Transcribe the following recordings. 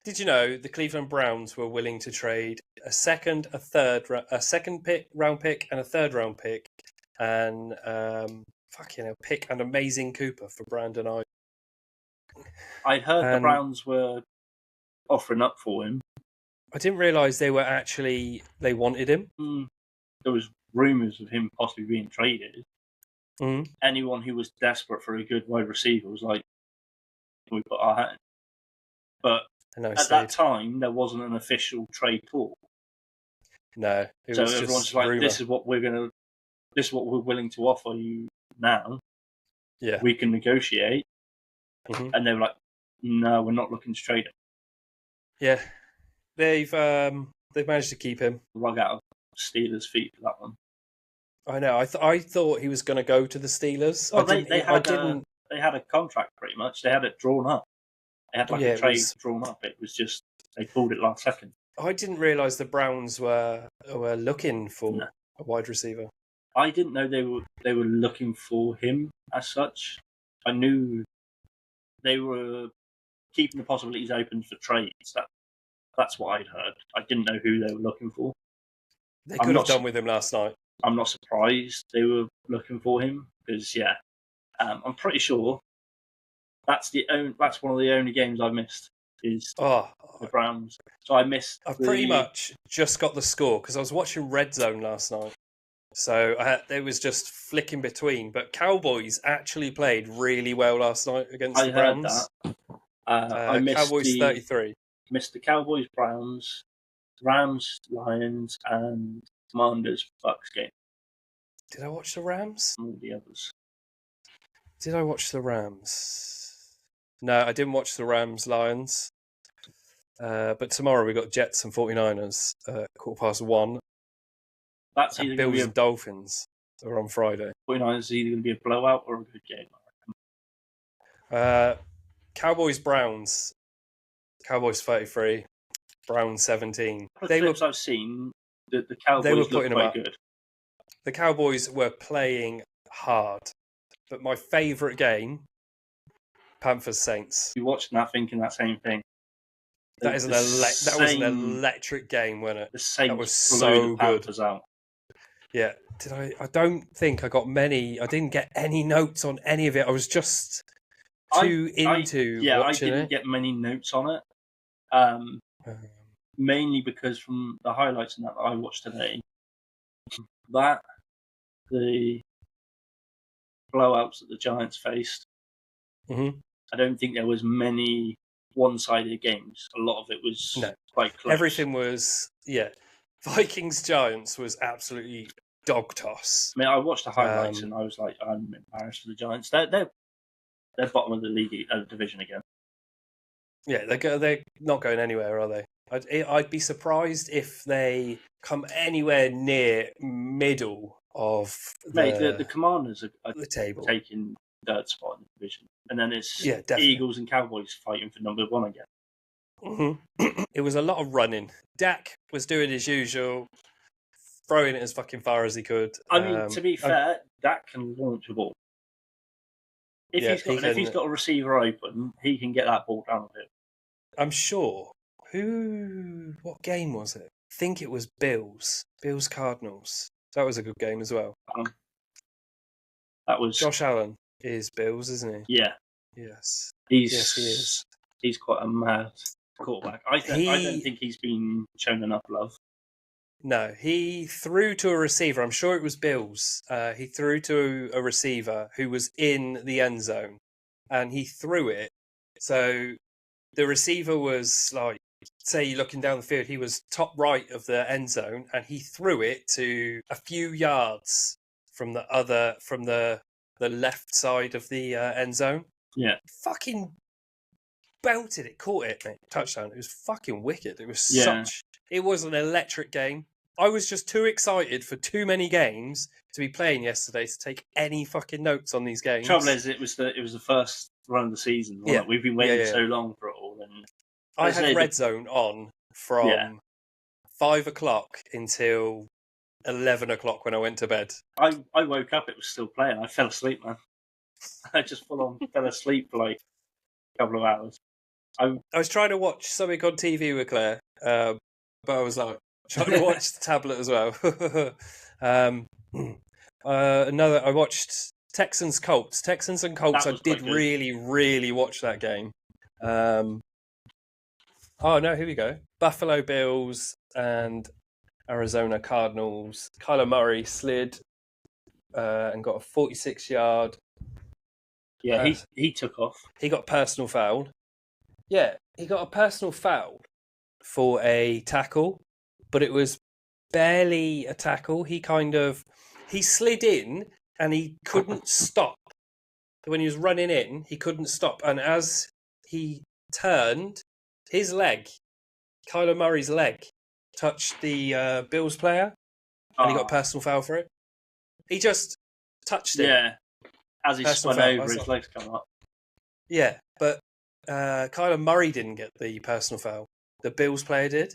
Did you know the Cleveland Browns were willing to trade a second round pick, and a third round pick, and pick an amazing Cooper for Brandon I. I heard the And Browns were offering up for him. I didn't realise they wanted him. There was rumours of him possibly being traded. Mm. Anyone who was desperate for a good wide receiver was like, we put our hand. But at that time, there wasn't an official trade talk. No, so everyone's just like, rumor. this is what we're willing to offer you now. Yeah, we can negotiate. Mm-hmm. And they were like, no, we're not looking to trade him. Yeah, they've managed to keep him. Rug out of Steelers' feet for that one. I know. I thought he was going to go to the Steelers. Well, they had a contract pretty much. They had it drawn up. They had a trade drawn up. It was just they pulled it last second. I didn't realise the Browns were looking for a wide receiver. I didn't know they were looking for him as such. I knew they were keeping the possibilities open for trades. That's what I'd heard. I didn't know who they were looking for. They could have done with him last night. I'm not surprised they were looking for him because, I'm pretty sure that's one of the only games I missed is the Browns. So I missed. I pretty much just got the score because I was watching Red Zone last night. So there was just flicking between. But Cowboys actually played really well last night against the Browns. I heard that. I missed Cowboys 33. Missed the Cowboys, Browns, Rams, Lions, and Commanders Bucks game. Did I watch the Rams? All the others. Did I watch the Rams? No, I didn't watch the Rams Lions. But tomorrow we got Jets and 49ers, 1:15. That's either Bills and Dolphins are on Friday. 49ers is either going to be a blowout or a good game, I reckon. Cowboys Browns. Cowboys 33, Browns 17. I've seen the Cowboys look quite good. The Cowboys were playing hard, but my favourite game, Panthers Saints. You watched that thinking that same thing. That was an electric game, wasn't it? The Saints that was so good. Out. Yeah, I don't think I got many. I didn't get any notes on any of it. I was just too into watching it. I didn't get many notes on it. Mainly because from the highlights and that I watched today, that the blowouts that the Giants faced, I don't think there was many one-sided games. A lot of it was quite close. Everything was, Vikings Giants was absolutely dog toss. I mean, I watched the highlights and I was like, I'm embarrassed for the Giants. They're bottom of the league division again. Yeah, they're not going anywhere, are they? I'd be surprised if they come anywhere near middle of the Commanders are the table, taking third spot in the division, and then it's Eagles and Cowboys fighting for number one again. Mm-hmm. It was a lot of running. Dak was doing his usual, throwing it as fucking far as he could. I mean, to be fair, Dak can launch a ball. If he's got a receiver open, he can get that ball down with him. I'm sure. What game was it? I think it was Bills Cardinals. That was a good game as well. That was Josh Allen is Bills, isn't he? Yeah. Yes. He is. He's quite a mad quarterback. I don't think he's been shown enough love. No, he threw to a receiver. I'm sure it was Bills. He threw to a receiver who was in the end zone, and he threw it. So the receiver was like, say you're looking down the field, he was top right of the end zone, and he threw it to a few yards from the left side of the end zone. Yeah. Fucking belted it, caught it, mate. Touchdown. It was fucking wicked. It was it was an electric game. I was just too excited for too many games to be playing yesterday to take any fucking notes on these games. Trouble is, it was the first run of the season. Yeah. We've been waiting so long for it all. And I had Red Zone on from 5 o'clock until 11 o'clock when I went to bed. I woke up, it was still playing. I fell asleep, man. I just full on fell asleep for like a couple of hours. I was trying to watch something on TV with Claire, but I was like trying to watch the tablet as well. I watched Texans Colts. Texans and Colts. I did really, really watch that game. Oh no, here we go. Buffalo Bills and Arizona Cardinals. Kyler Murray slid and got a 46-yard. Yeah, he took off. He got personal foul. Yeah, he got a personal foul for a tackle, but it was barely a tackle. He slid in and he couldn't stop. When he was running in, he couldn't stop. And as he turned, his leg, Kyler Murray's leg, touched the Bills player, and he got a personal foul for it. He just touched it. Yeah, as he spun over, his legs come up. Yeah, but Kyler Murray didn't get the personal foul. The Bills player did.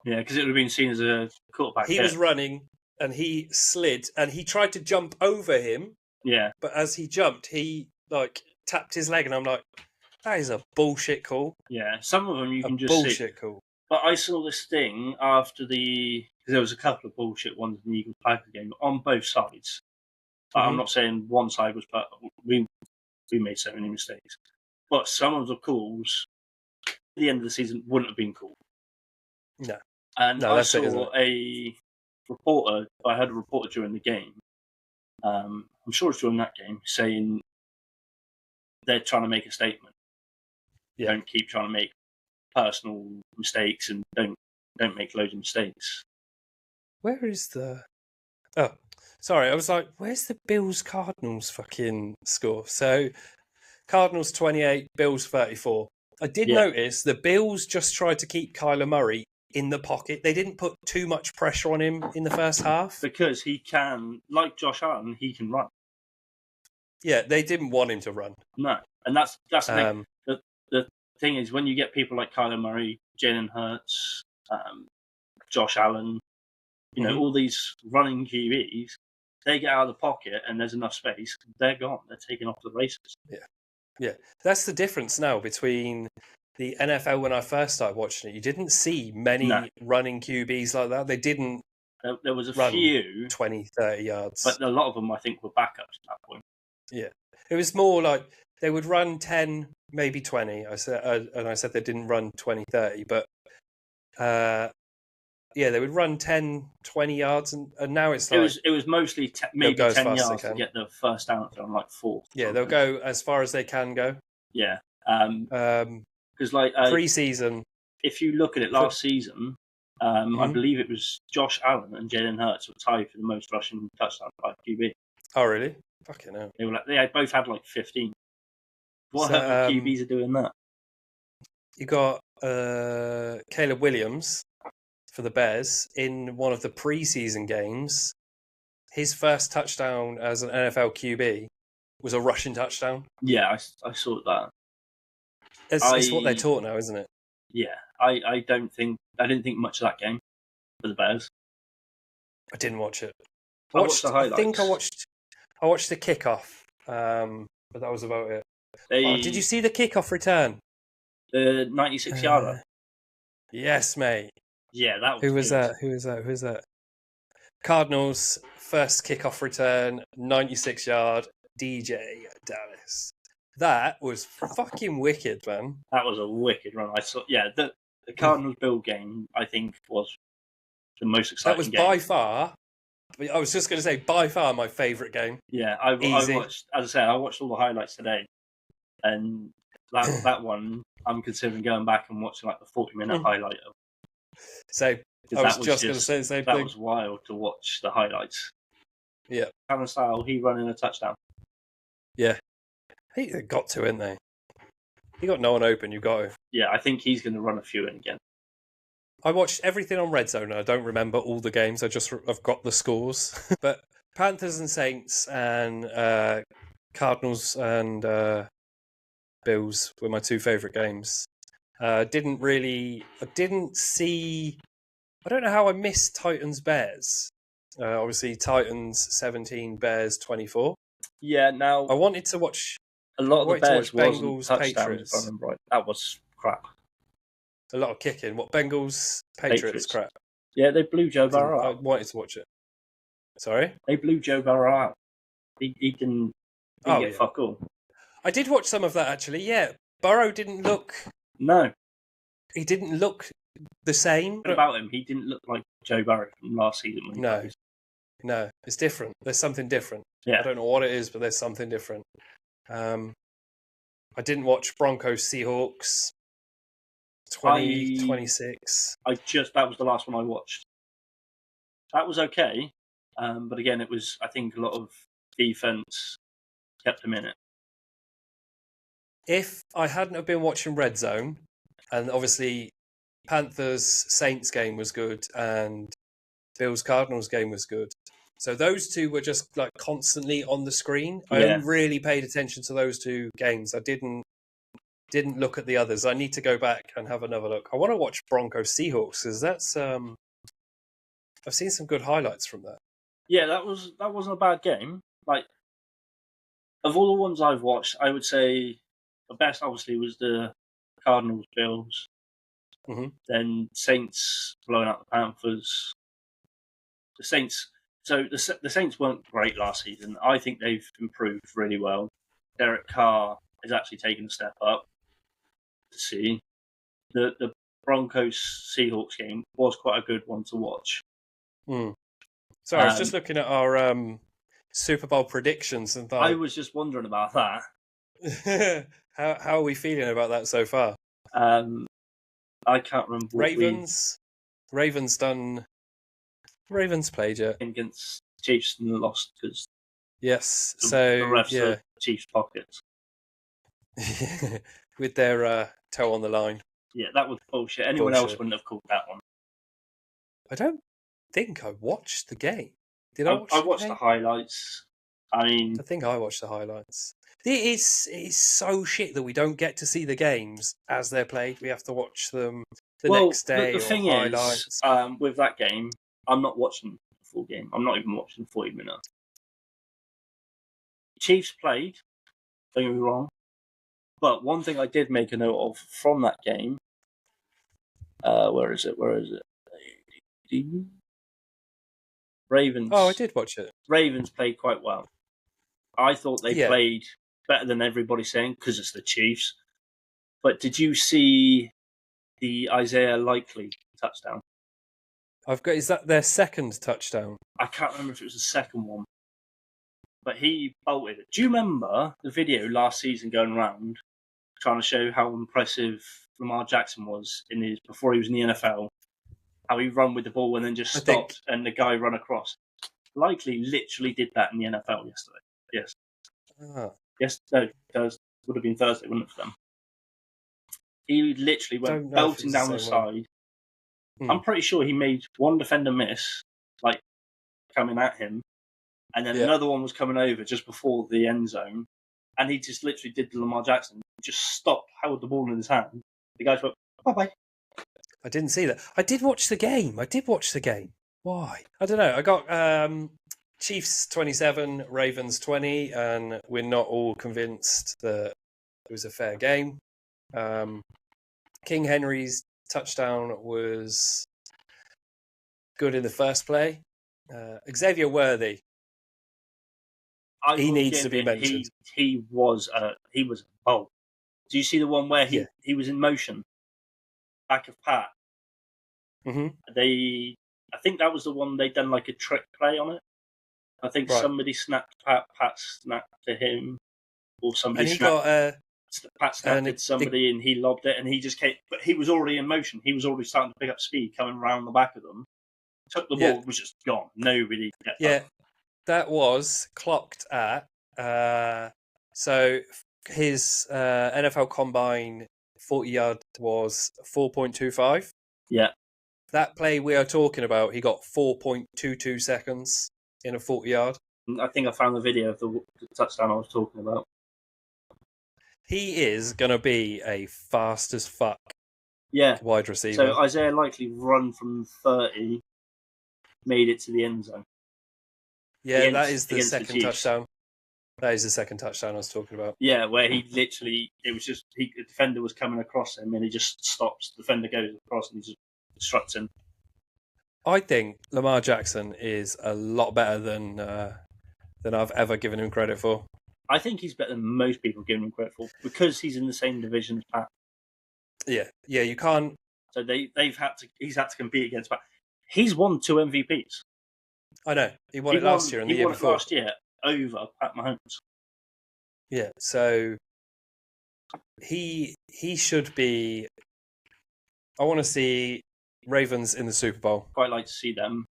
Yeah, because it would have been seen as a quarterback. He was running, and he slid, and he tried to jump over him. Yeah. But as he jumped, he tapped his leg, and I'm like, that is a bullshit call. Yeah, some of them you can just bullshit call. But I saw this thing after because there was a couple of bullshit ones in the Eagles-Packers game on both sides. I'm not saying one side was, but we made so many mistakes. But some of the calls at the end of the season wouldn't have been cool. No. And I saw a reporter, I heard a reporter during the game, I'm sure it's during that game, saying they're trying to make a statement. Yeah. Don't keep trying to make personal mistakes and don't make loads of mistakes. Where is the... Oh, sorry, I was like, where's the Bills-Cardinals fucking score? So, Cardinals 28, Bills 34. I did notice the Bills just tried to keep Kyler Murray in the pocket. They didn't put too much pressure on him in the first half. Because he can, like Josh Allen, he can run. Yeah, they didn't want him to run. No, and that's the thing is, when you get people like Kyler Murray, Jalen Hurts, Josh Allen, you know, all these running QBs, they get out of the pocket and there's enough space, they're gone. They're taken off the races. Yeah. That's the difference now between the NFL when I first started watching it. You didn't see many running QBs like that. They didn't. There was a few 20, 30 yards, but a lot of them I think were backups at that point. Yeah, it was more like they would run 10, maybe 20. I said they didn't run 20, 30, but they would run 10, 20 yards, and now it's like it was mostly maybe 10 yards to get the first down on like 4. Yeah, they'll go as far as they can go. Yeah, because like pre-season, if you look at it last season, I believe it was Josh Allen and Jalen Hurts were tied for the most rushing touchdowns by QB. Oh, really? Fucking hell. They both had like 15. What other QBs are doing that? You got Caleb Williams for the Bears in one of the preseason games. His first touchdown as an NFL QB was a rushing touchdown. Yeah, I saw that. It's what they're taught now, isn't it? Yeah, I didn't think much of that game for the Bears. I didn't watch it. I watched the highlights. I think I watched the kickoff, but that was about it. Did you see the kickoff return? The 96-yarder. Yes, mate. Yeah, that was. Who was that? Cardinals first kickoff return, 96-yard, DJ Dallas. That was fucking wicked, man. That was a wicked run. I saw. Yeah, the Cardinals Bill game, I think, was the most exciting. That was by far. I was just going to say, by far my favourite game. Yeah, I watched. As I said, I watched all the highlights today, and that one I'm considering going back and watching like the 40-minute highlight of. So I was just going to say the same thing. That was wild to watch the highlights. Yeah, Cameron Style, he running a touchdown. Yeah, they got to, ain't they? You got no one open. You got to. Yeah, I think he's going to run a few in again. I watched everything on Red Zone. I don't remember all the games. I've got the scores. But Panthers and Saints and Cardinals and Bills were my two favourite games. I didn't see. I don't know how I missed Titans Bears. Obviously, Titans 17, Bears 24. Yeah, now I wanted to watch a lot of the Bears Bengals Patriots. Right. That was crap. A lot of kicking. What, Bengals, Patriots crap? Yeah, they blew Joe Burrow I out. wanted to watch it. Sorry? They blew Joe Burrow out. He didn't get fuck all. I did watch some of that, actually, yeah. Burrow didn't look... No. He didn't look the same. What about him? He didn't look like Joe Burrow from last season when he played. No, it's different. There's something different. Yeah. I don't know what it is, but there's something different. I didn't watch Broncos Seahawks 2026. That was the last one I watched. That was okay, but again, it was, I think, a lot of defense kept him in it. If I hadn't have been watching Red Zone, and obviously Panthers Saints game was good, and Bills Cardinals game was good. So those two were just like constantly on the screen. I only really paid attention to those two games. I didn't look at the others. I need to go back and have another look. I want to watch Broncos Seahawks because that's I've seen some good highlights from that. Yeah, that wasn't a bad game. Like, of all the ones I've watched, I would say the best obviously was the Cardinals Bills. Mm-hmm. Then Saints blowing out the Panthers. The Saints. So the Saints weren't great last season. I think they've improved really well. Derek Carr is actually taking a step up. To see the Broncos Seahawks game was quite a good one to watch. So I was just looking at our Super Bowl predictions and thought, I was just wondering about that. how are we feeling about that so far? I can't remember. Ravens played yet against Chiefs and lost because the refs are Chiefs pockets with their toe on the line. Yeah, that was bullshit. Anyone else wouldn't have called that one. I don't think I watched the game. Did I watched the highlights. I think I watched the highlights. It is so shit that we don't get to see the games as they're played. We have to watch them next day. The thing is, with that game, I'm not watching the full game. I'm not even watching 40 minutes. Chiefs played, don't get me wrong. But one thing I did make a note of from that game, where is it? Ravens. Oh, I did watch it. Ravens played quite well. I thought they played better than everybody's saying because it's the Chiefs. But did you see the Isaiah Likely touchdown? Is that their second touchdown? I can't remember if it was the second one. But he bolted it. Do you remember the video last season going around trying to show how impressive Lamar Jackson was before he was in the NFL? How he run with the ball and then just stopped and the guy run across. Likely literally did that in the NFL yesterday. Yes. Yes, no, it would have been Thursday, wouldn't it, for them? He literally went belting down the side. I'm pretty sure he made one defender miss, like coming at him, and then another one was coming over just before the end zone, and he just literally did the Lamar Jackson, just stopped, held the ball in his hand. The guys went, bye-bye. I didn't see that. I did watch the game. Why? I don't know. I got Chiefs 27, Ravens 20, and we're not all convinced that it was a fair game. King Henry's touchdown was good in the first play. Xavier Worthy, he needs to be mentioned. He was bold. Do you see the one where he was in motion, back of Pat? Mm-hmm. I think that was the one they'd done like a trick play on it. I think somebody snapped Pat snapped to him, or somebody Pat snapped at somebody and he lobbed it, and he just came. But he was already in motion. He was already starting to pick up speed, coming around the back of them. Took the ball, was just gone. Nobody. That was clocked at. So his NFL Combine 40-yard was 4.25. Yeah. That play we are talking about, he got 4.22 seconds in a 40-yard. I think I found the video of the touchdown I was talking about. He is going to be a fast as fuck wide receiver. So Isaiah Likely run from 30, made it to the end zone. Yeah, that is the second touchdown. That is the second touchdown I was talking about. Yeah, where he literally, it was just, the defender was coming across him and he just stops. The defender goes across and he just struts him. I think Lamar Jackson is a lot better than I've ever given him credit for. I think he's better than most people give him credit for because he's in the same division as Pat. Yeah, you can't. So he's had to compete against Pat. He's won 2 MVPs. I know he won it last year and the year before. Last year over Pat Mahomes. Yeah, so he should be. I want to see Ravens in the Super Bowl. Quite like to see them.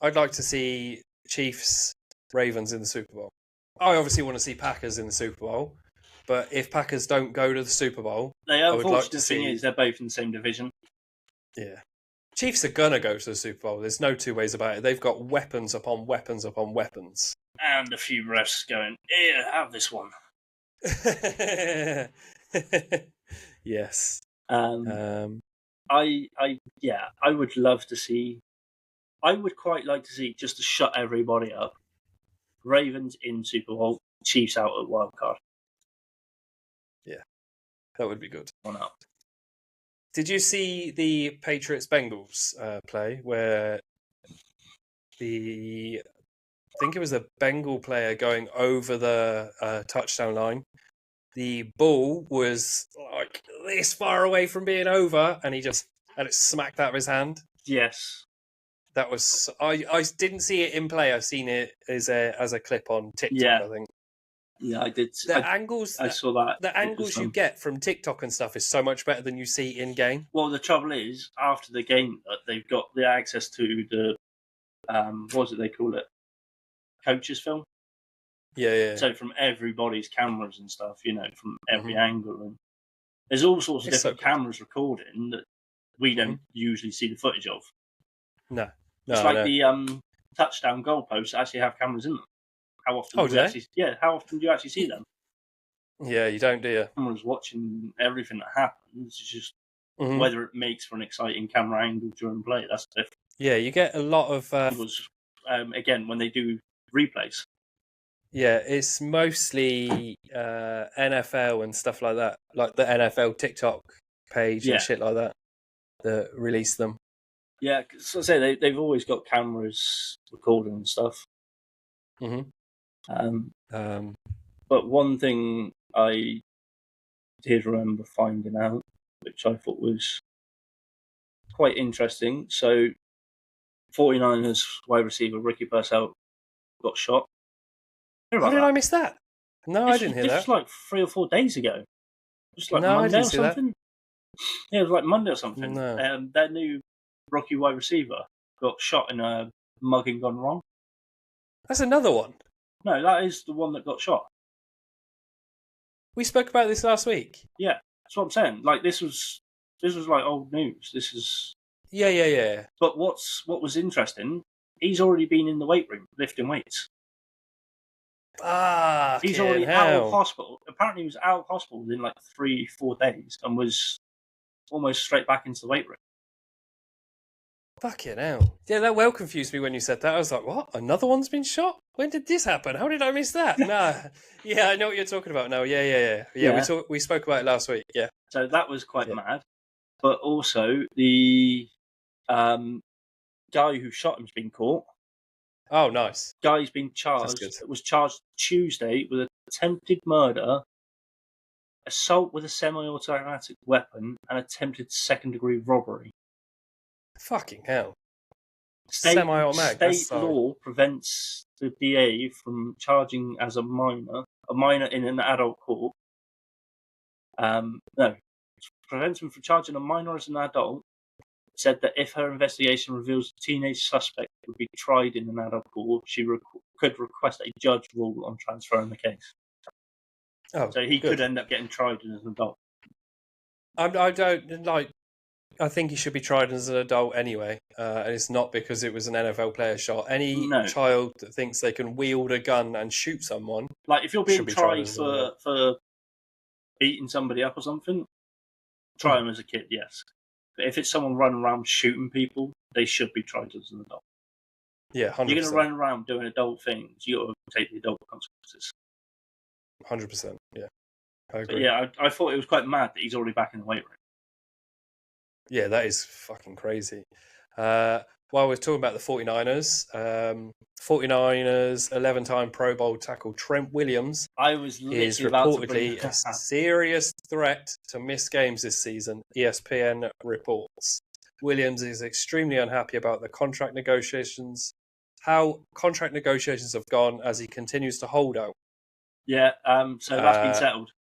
I'd like to see Chiefs, Ravens in the Super Bowl. I obviously want to see Packers in the Super Bowl, but if Packers don't go to the Super Bowl, the unfortunate thing is they're both in the same division. Yeah. Chiefs are going to go to the Super Bowl. There's no two ways about it. They've got weapons upon weapons upon weapons. And a few refs going, here, have this one. Yes. I would love to see. I would quite like to see, just to shut everybody up, Ravens in Super Bowl, Chiefs out at wild card. Yeah, that would be good. Or not. Did you see the Patriots Bengals play where I think it was a Bengal player going over the touchdown line? The ball was like this far away from being over, and he just had it smacked out of his hand. Yes. That was. I didn't see it in play. I've seen it as a clip on TikTok. I think. Yeah, I did. Angles. I saw that. The angles you get from TikTok and stuff is so much better than you see in game. Well, the trouble is, after the game, they've got the access to the what they call it? Coaches film. Yeah. So from everybody's cameras and stuff, from every angle, and there's all sorts of different cameras recording that we don't usually see the footage of. No. It's like the touchdown goalposts actually have cameras in them. How often? How often do you actually see them? Yeah, you don't, do you? Cameras watching everything that happens. It's just whether it makes for an exciting camera angle during play. That's different. Yeah, you get a lot of. Again, when they do replays. Yeah, it's mostly NFL and stuff like that, like the NFL TikTok page and shit like that release them. Yeah, so I say they've always got cameras recording and stuff. But one thing I did remember finding out, which I thought was quite interesting. So, 49ers wide receiver Ricky Purcell got shot. How did I miss that? No, I didn't hear that. This was like 3 or 4 days ago. Just like Monday or something. Yeah, it was like Monday or something. No. Their new rookie wide receiver got shot in a mugging gone wrong. That's another one. No, that is the one that got shot. We spoke about this last week. Yeah, that's what I'm saying. Like this was like old news. This is. Yeah. But what was interesting? He's already been in the weight room lifting weights. He's already out of hospital. Apparently, he was out of hospital within like 3-4 days and was almost straight back into the weight room. Fucking hell. Yeah, that well confused me when you said that. I was like, what? Another one's been shot? When did this happen? How did I miss that? Nah. Yeah, I know what you're talking about now. Yeah. We spoke about it last week. Yeah. So that was quite mad. But also, the guy who shot him's been caught. Oh, nice. Guy's been charged. Was charged Tuesday with attempted murder, assault with a semi-automatic weapon, and attempted second-degree robbery. Fucking hell. Semi-automatic. State law prevents the DA from charging as a minor in an adult court. Prevents him from charging a minor as an adult. Said that if her investigation reveals a teenage suspect would be tried in an adult court, she could request a judge rule on transferring the case. Oh, so he could end up getting tried as an adult. I think he should be tried as an adult anyway, and it's not because it was an NFL player shot. Any child that thinks they can wield a gun and shoot someone, like if you're being tried for beating somebody up or something, try them as a kid, yes. But if it's someone running around shooting people, they should be tried as an adult. Yeah, If you're going to 100%. run around doing adult things, you got to take the adult consequences. 100%. Yeah, I But agree. yeah, I thought it was quite mad that he's already back in the weight room. Yeah, that is fucking crazy. While we're talking about the 49ers, 49ers 11-time Pro Bowl tackle Trent Williams I was is literally about to bring reportedly a serious threat to miss games this season, ESPN reports. Williams is extremely unhappy about the contract negotiations, how contract negotiations have gone as he continues to hold out. Yeah, so that's been settled.